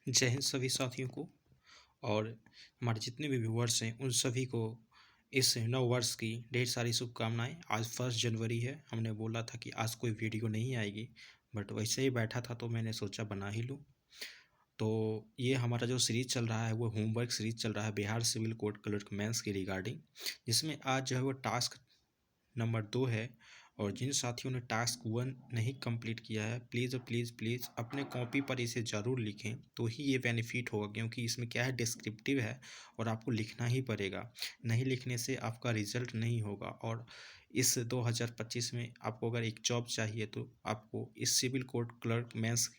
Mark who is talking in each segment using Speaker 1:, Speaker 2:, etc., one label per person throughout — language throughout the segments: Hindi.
Speaker 1: जय हिंद सभी साथियों को। और हमारे जितने भी व्यूअर्स हैं उन सभी को इस नव वर्ष की ढेर सारी शुभकामनाएं। आज 1 जनवरी है। हमने बोला था कि आज कोई वीडियो नहीं आएगी, बट वैसे ही बैठा था तो मैंने सोचा बना ही लूँ। तो ये हमारा जो सीरीज़ चल रहा है वो होमवर्क सीरीज़ चल रहा है Bihar civil code clerk mains की रिगार्डिंग, जिसमें आज जो है वो टास्क नंबर 2 है। और जिन साथियों ने टास्क 1 नहीं कंप्लीट किया है, प्लीज़ प्लीज़ प्लीज़ अपने कॉपी पर इसे ज़रूर लिखें, तो ही ये बेनिफिट होगा। क्योंकि इसमें क्या है, डिस्क्रिप्टिव है और आपको लिखना ही पड़ेगा। नहीं लिखने से आपका रिजल्ट नहीं होगा। और इस 2025 में आपको अगर एक जॉब चाहिए तो आपको इस सिविल कोड क्लर्क मेंस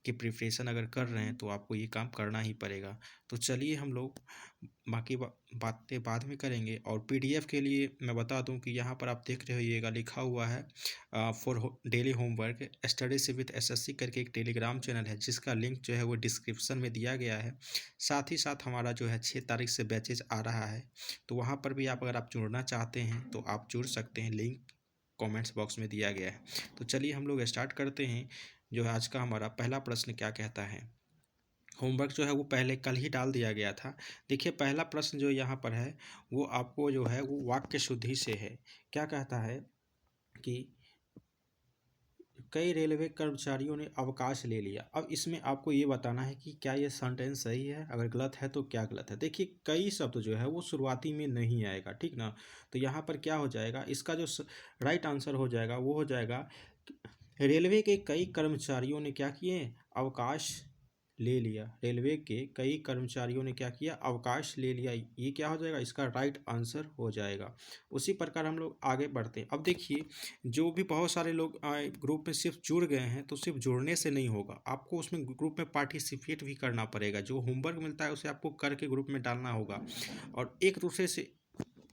Speaker 1: की प्रिपरेशन अगर कर रहे हैं तो आपको ये काम करना ही पड़ेगा। तो चलिए हम लोग बाकी बातें बाद में करेंगे। और पीडीएफ के लिए मैं बता दूं कि यहाँ पर आप देख रहे होइएगा लिखा हुआ है फॉर डेली होमवर्क स्टडी से विद एसएससी करके एक टेलीग्राम चैनल है, जिसका लिंक जो है वो डिस्क्रिप्शन में दिया गया है। साथ ही साथ हमारा जो है 6 तारीख से बैचेज आ रहा है, तो वहाँ पर भी अगर आप जुड़ना चाहते हैं तो आप जुड़ सकते हैं। लिंक कमेंट्स बॉक्स में दिया गया है। तो चलिए हम लोग स्टार्ट करते हैं। जो है आज का हमारा पहला प्रश्न क्या कहता है। होमवर्क जो है वो पहले कल ही डाल दिया गया था। देखिए पहला प्रश्न जो यहाँ पर है वो आपको जो है वो वाक्य शुद्धि से है। क्या कहता है कि कई रेलवे कर्मचारियों ने अवकाश ले लिया। अब इसमें आपको ये बताना है कि क्या ये सेंटेंस सही है, अगर गलत है तो क्या गलत है। देखिए कई शब्द जो है वो शुरुआती में नहीं आएगा, ठीक ना। तो यहाँ पर क्या हो जाएगा, इसका जो राइट आंसर हो जाएगा वो हो जाएगा रेलवे के कई कर्मचारियों ने क्या किए, अवकाश ले लिया। रेलवे के कई कर्मचारियों ने क्या किया, अवकाश ले लिया। ये क्या हो जाएगा, इसका राइट आंसर हो जाएगा। उसी प्रकार हम लोग आगे बढ़ते हैं। अब देखिए जो भी बहुत सारे लोग ग्रुप में सिर्फ जुड़ गए हैं, तो सिर्फ जुड़ने से नहीं होगा, आपको उसमें ग्रुप में पार्टिसिपेट भी करना पड़ेगा। जो होमवर्क मिलता है उसे आपको करके ग्रुप में डालना होगा। और एक दूसरे से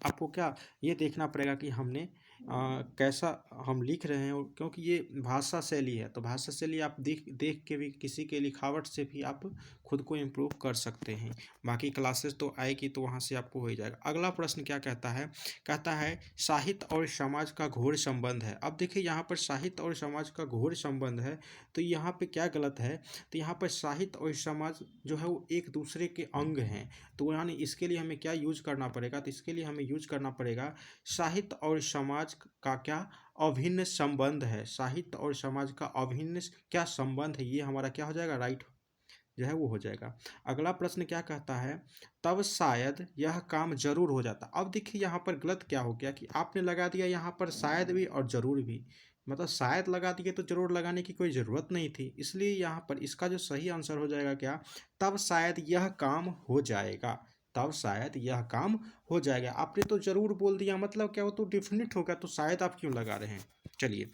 Speaker 1: आपको क्या ये देखना पड़ेगा कि हमने कैसा हम लिख रहे हैं। और क्योंकि ये भाषा शैली है, तो भाषा शैली आप देख देख के भी किसी के लिखावट से भी आप खुद को इम्प्रूव कर सकते हैं। बाकी क्लासेस तो आएगी तो वहाँ से आपको हो ही जाएगा। अगला प्रश्न क्या कहता है, कहता है साहित्य और समाज का घोर संबंध है। अब देखिए यहाँ पर साहित्य और समाज का घोर संबंध है, तो यहाँ पे क्या गलत है। तो यहाँ पर साहित्य और समाज जो है वो एक दूसरे के अंग हैं। तो यानी इसके लिए हमें क्या यूज करना पड़ेगा, तो इसके लिए हमें यूज करना पड़ेगा साहित्य और समाज का क्या अभिन्न संबंध है। साहित्य और समाज का अभिन्न क्या संबंध है, ये हमारा क्या हो जाएगा, राइट जो है वो हो जाएगा। अगला प्रश्न क्या कहता है, तब शायद यह काम जरूर हो जाता। अब देखिए यहाँ पर गलत क्या हो गया कि आपने लगा दिया यहाँ पर शायद भी और जरूर भी। मतलब शायद लगा दिए तो जरूर लगाने की कोई ज़रूरत नहीं थी। इसलिए यहाँ पर इसका जो सही आंसर हो जाएगा क्या, तब शायद यह काम हो जाएगा। तब शायद यह काम हो जाएगा। आपने तो जरूर बोल दिया, मतलब क्या, वो तो डिफिनिट होगा, तो शायद आप क्यों लगा रहे हैं। चलिए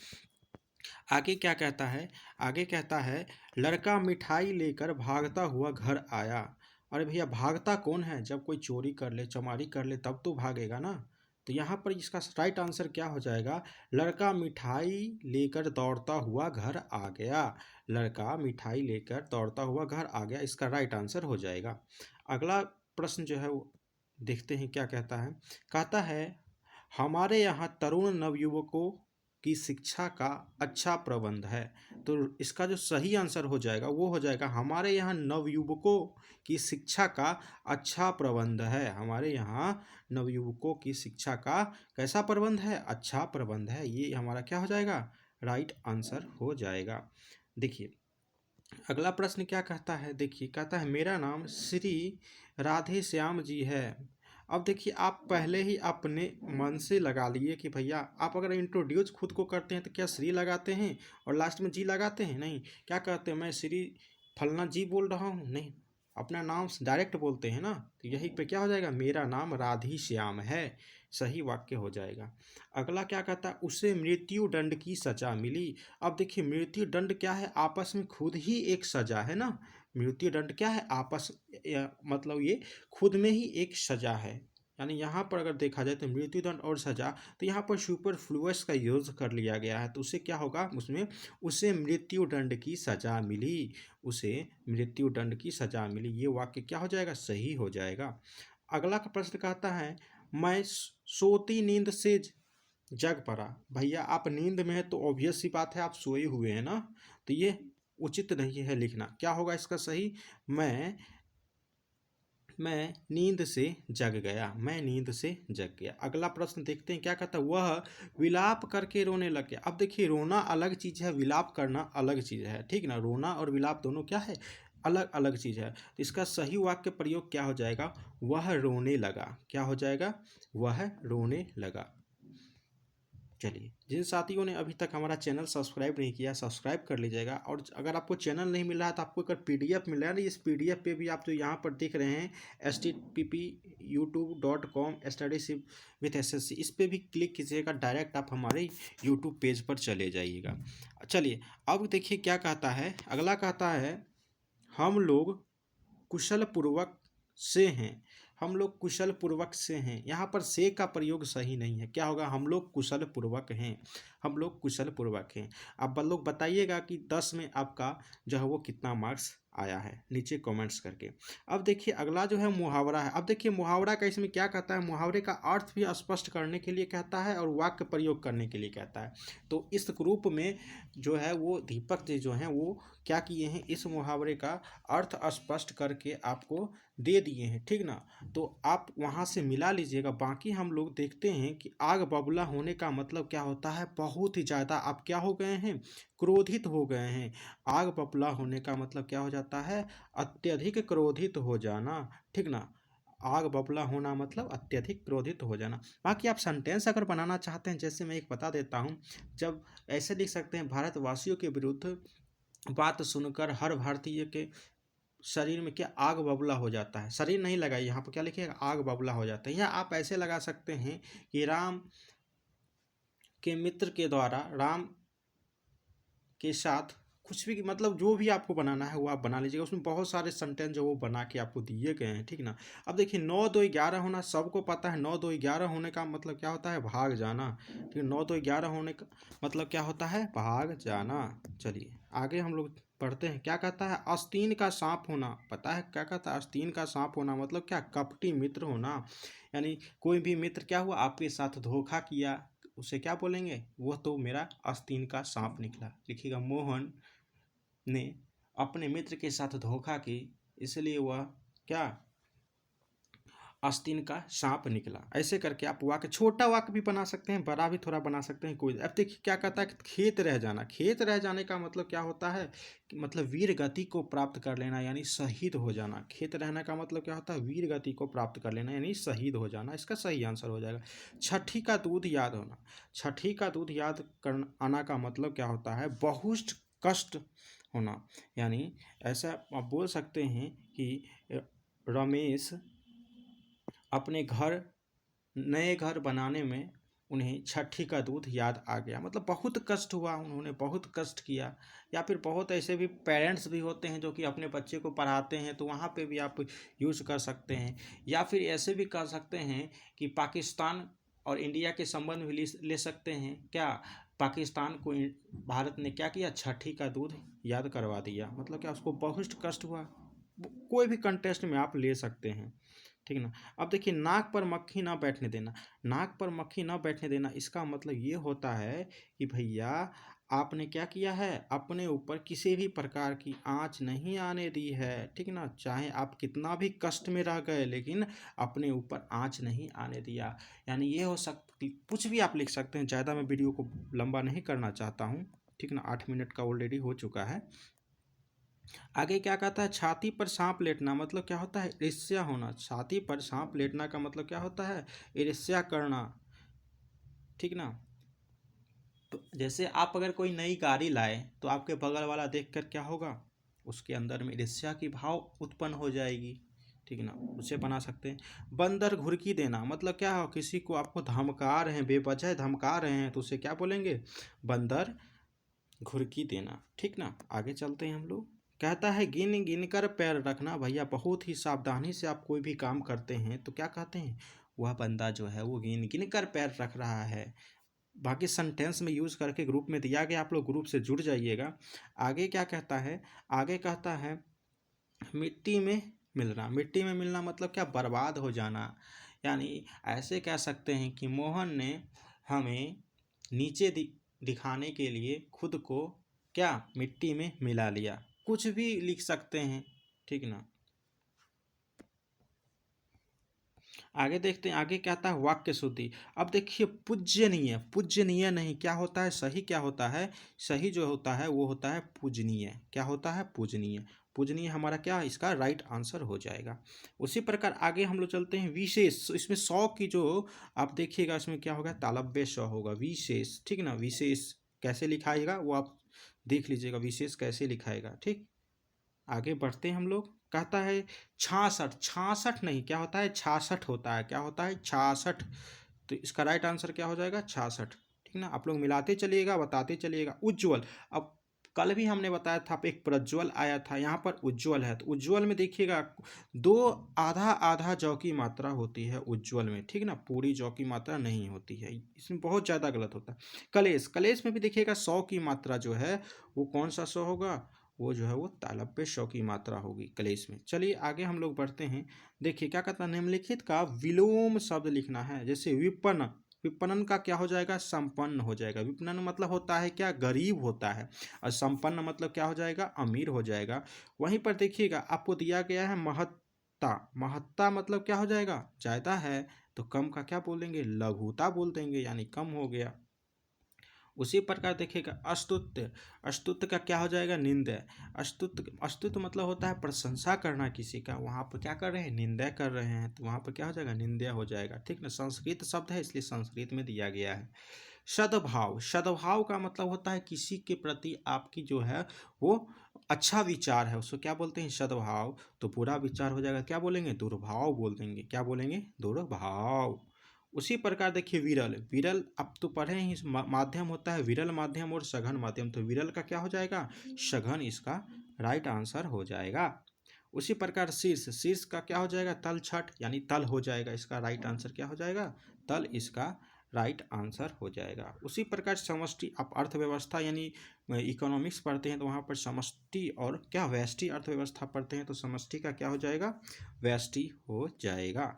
Speaker 1: आगे क्या कहता है, आगे कहता है लड़का मिठाई लेकर भागता हुआ घर आया। अरे भैया भागता कौन है, जब कोई चोरी कर ले चमारी कर ले तब तो भागेगा ना। तो यहाँ पर इसका राइट आंसर क्या हो जाएगा, लड़का मिठाई लेकर दौड़ता हुआ घर आ गया। लड़का मिठाई लेकर दौड़ता हुआ घर आ गया, इसका राइट आंसर हो जाएगा। अगला प्रश्न जो है वो देखते हैं क्या कहता है। कहता है हमारे यहाँ तरुण नवयुवकों की शिक्षा का अच्छा प्रबंध है। तो इसका जो सही आंसर हो जाएगा वो हो जाएगा हमारे यहाँ नवयुवकों की शिक्षा का अच्छा प्रबंध है। हमारे यहाँ नवयुवकों की शिक्षा का कैसा प्रबंध है, अच्छा प्रबंध है। ये हमारा क्या हो जाएगा, राइट आंसर हो जाएगा। देखिए अगला प्रश्न क्या कहता है, देखिए कहता है मेरा नाम श्री राधे श्याम जी है। अब देखिए आप पहले ही अपने मन से लगा लिए कि भैया आप अगर इंट्रोड्यूस खुद को करते हैं तो क्या श्री लगाते हैं और लास्ट में जी लगाते हैं, नहीं। क्या कहते हैं, मैं श्री फलना जी बोल रहा हूँ, नहीं, अपना नाम डायरेक्ट बोलते हैं ना। तो यही पे क्या हो जाएगा, मेरा नाम राधे श्याम है, सही वाक्य हो जाएगा। अगला क्या कहता है, उसे मृत्यु दंड की सजा मिली। अब देखिए मृत्यु दंड क्या है, आपस में खुद ही एक सजा है ना। मृत्यु दंड क्या है, आपस मतलब ये खुद में ही एक सजा है। यानी यहाँ पर अगर देखा जाए तो मृत्यु दंड और सजा, तो यहाँ पर सुपरफ्लुअस का यूज कर लिया गया है। तो उससे क्या होगा, उसमें उसे मृत्यु दंड की सजा मिली, उसे मृत्यु दंड की सजा मिली। ये वाक्य क्या हो जाएगा, सही हो जाएगा। अगला का प्रश्न कहता है मैं सोती नींद से जग पड़ा। भैया आप नींद में है तो ऑब्वियस सी बात है आप सोए हुए हैं ना। तो ये उचित नहीं है लिखना। क्या होगा इसका सही? मैं नींद से जग गया, मैं नींद से जग गया। अगला प्रश्न देखते हैं क्या कहता है, वह विलाप करके रोने लग गया। अब देखिए रोना अलग चीज़ है, विलाप करना अलग चीज़ है, ठीक ना। रोना और विलाप दोनों क्या है, अलग अलग चीज़ है। तो इसका सही वाक्य प्रयोग क्या हो जाएगा, वह रोने लगा। क्या हो जाएगा, वह रोने लगा। चलिए, जिन साथियों ने अभी तक हमारा चैनल सब्सक्राइब नहीं किया, सब्सक्राइब कर लीजिएगा। और अगर आपको चैनल नहीं मिल रहा है तो आपको अगर पीडीएफ मिल रहा है ना, इस पीडीएफ पे भी आप जो यहाँ पर देख रहे हैं http://youtube.com/studyship-with-ssc, इस पे भी क्लिक कीजिएगा, डायरेक्ट आप हमारे यूट्यूब पेज पर चले जाइएगा। चलिए, अब देखिए क्या कहता है, अगला कहता है हम लोग कुशल पूर्वक से हैं। हम लोग कुशल पूर्वक से हैं, यहाँ पर से का प्रयोग सही नहीं है। क्या होगा, हम लोग कुशल पूर्वक हैं, हम लोग कुशल पूर्वक हैं। अब लोग बताइएगा कि 10 में आपका जो है वो कितना मार्क्स आया है, नीचे कमेंट्स करके। अब देखिए अगला जो है मुहावरा है। अब देखिए मुहावरा का इसमें क्या कहता है, मुहावरे का अर्थ भी स्पष्ट करने के लिए कहता है और वाक्य प्रयोग करने के लिए कहता है। तो इस ग्रुप में जो है वो दीपक जी जो हैं वो क्या किए हैं, इस मुहावरे का अर्थ स्पष्ट करके आपको दे दिए हैं, ठीक ना। तो आप वहाँ से मिला लीजिएगा। बाकी हम लोग देखते हैं कि आग बबूला होने का मतलब क्या होता है, बहुत ही ज़्यादा आप क्या हो गए हैं, क्रोधित हो गए हैं। आग बबूला होने का मतलब क्या हो जाता है, अत्यधिक क्रोधित हो जाना, ठीक ना। आग बबूला होना मतलब अत्यधिक क्रोधित हो जाना। बाकी आप सेंटेंस अगर बनाना चाहते हैं, जैसे मैं एक बता देता हूँ, जब ऐसे लिख सकते हैं, भारतवासियों के विरुद्ध बात सुनकर हर भारतीय के शरीर में क्या आग बबूला हो जाता है। शरीर नहीं लगाइए, यहाँ पर क्या लिखिएगा, आग बबूला हो जाता है। या आप ऐसे लगा सकते हैं कि राम के मित्र के द्वारा राम के साथ कुछ भी, मतलब जो भी आपको बनाना है वो आप बना लीजिएगा। उसमें बहुत सारे सेंटेंस जो वो बना के आपको दिए गए हैं, ठीक ना। अब देखिए 9 2 11 होना सबको पता है। 9 2 11 होने का मतलब क्या होता है, भाग जाना, ठीक है। 9 2 11 होने का मतलब क्या होता है, भाग जाना। चलिए आगे हम लोग पढ़ते हैं, क्या कहता है, आस्तीन का सांप होना। पता है क्या कहता है, आस्तीन का सांप होना मतलब क्या, कपटी मित्र होना। यानी कोई भी मित्र क्या हुआ, आपके साथ धोखा किया, उसे क्या बोलेंगे, वह तो मेरा आस्तीन का सांप निकला। लिखिएगा, मोहन ने अपने मित्र के साथ धोखा की, इसलिए वह क्या, आस्तीन का सांप निकला। ऐसे करके आप वाक्य, छोटा वाक्य भी बना सकते हैं, बड़ा भी थोड़ा बना सकते हैं, कोई। अब देखिए क्या कहता है कि खेत रह जाना। खेत रह जाने का मतलब क्या होता है कि मतलब वीर गति को प्राप्त कर लेना, यानी शहीद हो जाना। खेत रहने का मतलब क्या होता है, वीर गति को प्राप्त कर लेना, यानी शहीद हो जाना। इसका सही आंसर हो जाएगा। छठी का दूध याद होना। छठी का दूध याद कर आना का मतलब क्या होता है, बहुत कष्ट होना। यानी ऐसा आप बोल सकते हैं कि रमेश अपने नए घर बनाने में उन्हें छठी का दूध याद आ गया, मतलब बहुत कष्ट हुआ, उन्होंने बहुत कष्ट किया। या फिर बहुत ऐसे भी पेरेंट्स भी होते हैं जो कि अपने बच्चे को पढ़ाते हैं, तो वहाँ पे भी आप यूज़ कर सकते हैं। या फिर ऐसे भी कर सकते हैं कि पाकिस्तान और इंडिया के संबंध भी ले सकते हैं। क्या, पाकिस्तान को भारत ने क्या किया, छठी का दूध याद करवा दिया, मतलब क्या, उसको बहुत कष्ट हुआ। कोई भी कंटेस्ट में आप ले सकते हैं, ठीक ना। अब देखिए नाक पर मक्खी ना बैठने देना। नाक पर मक्खी ना बैठने देना, इसका मतलब ये होता है कि भैया आपने क्या किया है, अपने ऊपर किसी भी प्रकार की आँच नहीं आने दी है, ठीक ना। चाहे आप कितना भी कष्ट में रह गए, लेकिन अपने ऊपर आँच नहीं आने दिया। यानी ये हो सकती, कुछ भी आप लिख सकते हैं। ज़्यादा मैं वीडियो को लंबा नहीं करना चाहता हूँ, ठीक ना। 8 मिनट का ऑलरेडी हो चुका है। आगे क्या कहता है, छाती पर सांप लेटना मतलब क्या होता है, ईर्ष्या होना। छाती पर सांप लेटना का मतलब क्या होता है, ईर्ष्या करना, ठीक ना। तो जैसे आप अगर कोई नई गाड़ी लाए तो आपके बगल वाला देखकर क्या होगा, उसके अंदर में ईर्ष्या की भाव उत्पन्न हो जाएगी, ठीक ना। उसे बना सकते हैं। बंदर घुरकी देना मतलब क्या हो, किसी को आपको धमका रहे हैं, बेवजह धमका रहे हैं, तो उसे क्या बोलेंगे, बंदर घुरकी देना, ठीक ना। आगे चलते हैं हम लोग। कहता है गिन गिन कर पैर रखना। भैया बहुत ही सावधानी से आप कोई भी काम करते हैं तो क्या कहते हैं, वह बंदा जो है वो गिन गिन कर पैर रख रहा है। बाकी सेंटेंस में यूज़ करके ग्रुप में दिया गया, आप लोग ग्रुप से जुड़ जाइएगा। आगे क्या कहता है, आगे कहता है मिट्टी में मिलना। मिट्टी में मिलना मतलब क्या, बर्बाद हो जाना। यानी ऐसे कह सकते हैं कि मोहन ने हमें नीचे दिखाने के लिए खुद को क्या मिट्टी में मिला लिया, कुछ भी लिख सकते हैं, ठीक ना। आगे देखते हैं, आगे क्या आता है, वाक्य शुद्धि। अब देखिए पूज्यनीय, पूज्यनीय नहीं, क्या होता है सही, क्या होता है सही जो होता है वो होता है पूजनीय। क्या होता है, पूजनीय। पूजनीय हमारा क्या है, इसका राइट आंसर हो जाएगा। उसी प्रकार आगे हम लोग चलते हैं, विशेष। इसमें सौ की जो आप देखिएगा इसमें क्या होगा, तालव्य स होगा, विशेष, ठीक ना। विशेष कैसे लिखाएगा वो आप देख लीजिएगा, विशेष कैसे लिखाएगा, ठीक। आगे बढ़ते हैं हम लोग, कहता है 66, 66 नहीं, क्या होता है 66 होता है, क्या होता है 66। तो इसका राइट आंसर क्या हो जाएगा, 66, ठीक ना। आप लोग मिलाते चलिएगा, बताते चलिएगा। उज्ज्वल, अब कल भी हमने बताया था, एक प्रज्वल आया था, यहाँ पर उज्ज्वल है, तो उज्ज्वल में देखिएगा दो आधा आधा जौ की मात्रा होती है उज्ज्वल में, ठीक ना, पूरी जौ की मात्रा नहीं होती है, इसमें बहुत ज़्यादा गलत होता है। कलेश, कलेश में भी देखिएगा 100 की मात्रा जो है वो कौन सा 100 होगा, वो जो है वो तालव्य श की मात्रा होगी कलेश में। चलिए आगे हम लोग बढ़ते हैं। देखिए क्या कहता है, निम्नलिखित का विलोम शब्द लिखना है। जैसे विपणन, विपणन का क्या हो जाएगा, संपन्न हो जाएगा। विपणन मतलब होता है क्या, गरीब होता है, और संपन्न मतलब क्या हो जाएगा, अमीर हो जाएगा। वहीं पर देखिएगा आपको दिया गया है महत्ता, महत्ता मतलब क्या हो जाएगा, ज्यादा है, तो कम का क्या बोलेंगे, लघुता बोल देंगे, यानी कम हो गया। उसी प्रकार देखिएगा अस्तुत्य, अस्तुत्य का क्या हो जाएगा, निंदा। अस्तुत्य, अस्तुत्य मतलब होता है प्रशंसा करना किसी का, वहाँ पर क्या कर रहे हैं, निंदा कर रहे हैं, तो वहाँ पर क्या हो जाएगा, निंदा हो जाएगा, ठीक ना। संस्कृत शब्द है इसलिए संस्कृत में दिया गया है। सद्भाव, सद्भाव का मतलब होता है किसी के प्रति आपकी जो है वो अच्छा विचार है, उसको क्या बोलते हैं, सद्भाव। तो बुरा विचार हो जाएगा, क्या बोलेंगे, दुर्भाव बोल देंगे, क्या बोलेंगे, दुर्भाव। उसी प्रकार देखिए विरल, विरल अब तो पढ़े ही, माध्यम होता है विरल माध्यम और सघन माध्यम, तो विरल का क्या हो जाएगा, सघन, इसका राइट आंसर हो जाएगा। उसी प्रकार शीर्ष, शीर्ष का क्या हो जाएगा, तल छठ, यानी तल हो जाएगा, इसका राइट आंसर क्या हो जाएगा, तल, इसका राइट आंसर हो जाएगा। उसी प्रकार समष्टि, आप अर्थव्यवस्था यानी इकोनॉमिक्स पढ़ते हैं तो वहाँ पर समष्टि और क्या व्यष्टि अर्थव्यवस्था पढ़ते हैं तो समष्टि का क्या हो जाएगा, व्यष्टि हो जाएगा।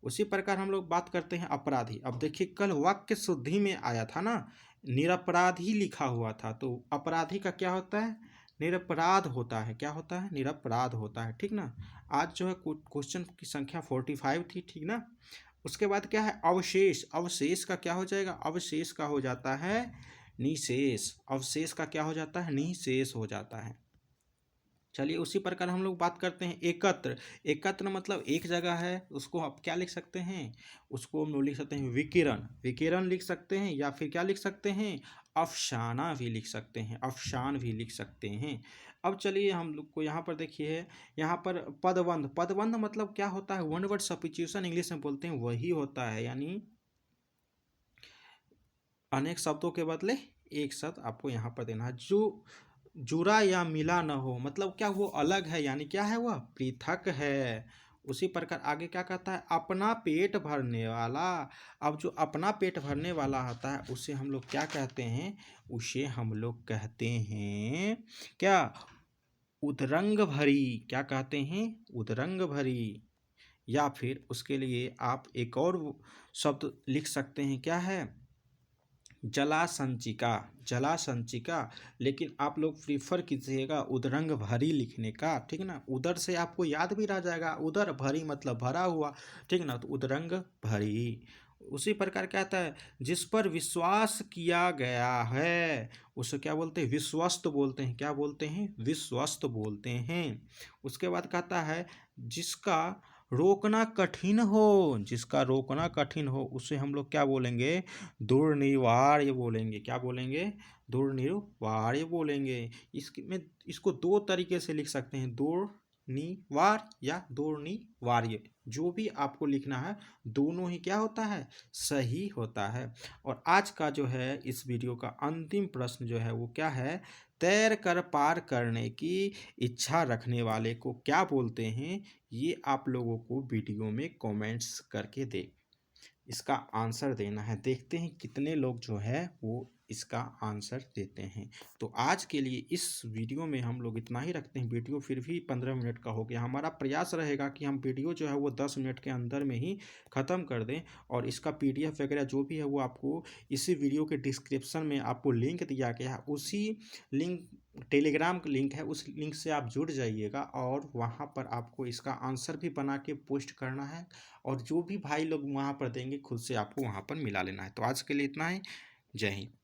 Speaker 1: उसी प्रकार हम लोग बात करते हैं अपराधी। अब देखिए कल वाक्य शुद्धि में आया था ना, निरपराधी लिखा हुआ था, तो अपराधी का क्या होता है, निरपराध होता है, क्या होता है, निरपराध होता है, ठीक ना। आज जो है क्वेश्चन की संख्या 45 थी, ठीक ना। उसके बाद क्या है, अवशेष, अवशेष का क्या हो जाएगा, अवशेष का हो जाता है निशेष, अवशेष का क्या हो जाता है, निशेष हो जाता है। चलिए उसी प्रकार हम लोग बात करते हैं एकत्र, एकत्र मतलब एक जगह है, उसको आप क्या लिख सकते हैं, उसको हम लोग लिख सकते हैं विकिरण, विकिरण लिख सकते हैं, या फिर क्या लिख सकते हैं, अफसाना भी लिख सकते हैं, अफसान भी लिख सकते हैं। अब चलिए हम लोग को यहाँ पर देखिए, यहाँ पर पदबंध, पदबंध मतलब क्या होता है, वन वर्ड सब्स्टिट्यूशन इंग्लिश में बोलते हैं, वही होता है, यानी अनेक शब्दों के बदले एक शब्द आपको यहाँ पर देना है। जो जुड़ा या मिला न हो मतलब क्या, वो अलग है, यानी क्या है, वह पृथक है। उसी प्रकार आगे क्या कहता है, अपना पेट भरने वाला। अब जो अपना पेट भरने वाला होता है उसे हम लोग क्या कहते हैं, उसे हम लोग कहते हैं क्या, उदरंग भरी, क्या कहते हैं, उदरंग भरी। या फिर उसके लिए आप एक और शब्द लिख सकते हैं, क्या है, जलासंचिका, जलासंचिका। लेकिन आप लोग प्रीफर कीजिएगा उदरंग भरी लिखने का, ठीक ना। उदर से आपको याद भी रह जाएगा, उदर भरी मतलब भरा हुआ, ठीक ना, तो उदरंग भरी। उसी प्रकार क्या आता है, जिस पर विश्वास किया गया है उसे क्या बोलते हैं, विश्वस्त बोलते हैं, क्या बोलते हैं, विश्वस्त बोलते हैं। उसके बाद कहता है जिसका रोकना कठिन हो, जिसका रोकना कठिन हो उसे हम लोग क्या बोलेंगे, दुर्निवार्य बोलेंगे, क्या बोलेंगे, दुर्निवार्य बोलेंगे। इसमें इसको दो तरीके से लिख सकते हैं, दुर्निवार्य या दुर्निवार्य, जो भी आपको लिखना है दोनों ही क्या होता है, सही होता है। और आज का जो है इस वीडियो का अंतिम प्रश्न जो है वो क्या है, तैर कर पार करने की इच्छा रखने वाले को क्या बोलते हैं, ये आप लोगों को वीडियो में कमेंट्स करके दे इसका आंसर देना है। देखते हैं कितने लोग जो है वो इसका आंसर देते हैं। तो आज के लिए इस वीडियो में हम लोग इतना ही रखते हैं। वीडियो फिर भी 15 मिनट का हो गया। हमारा प्रयास रहेगा कि हम वीडियो जो है वो 10 मिनट के अंदर में ही ख़त्म कर दें, और इसका पीडीएफ वगैरह जो भी है वो आपको इसी वीडियो के डिस्क्रिप्शन में आपको लिंक दिया गया है। उसी लिंक, टेलीग्राम का लिंक है, उस लिंक से आप जुड़ जाइएगा और वहाँ पर आपको इसका आंसर भी बना के पोस्ट करना है, और जो भी भाई लोग वहाँ पर देंगे खुद से आपको वहाँ पर मिला लेना है। तो आज के लिए इतना ही। जय हिंद।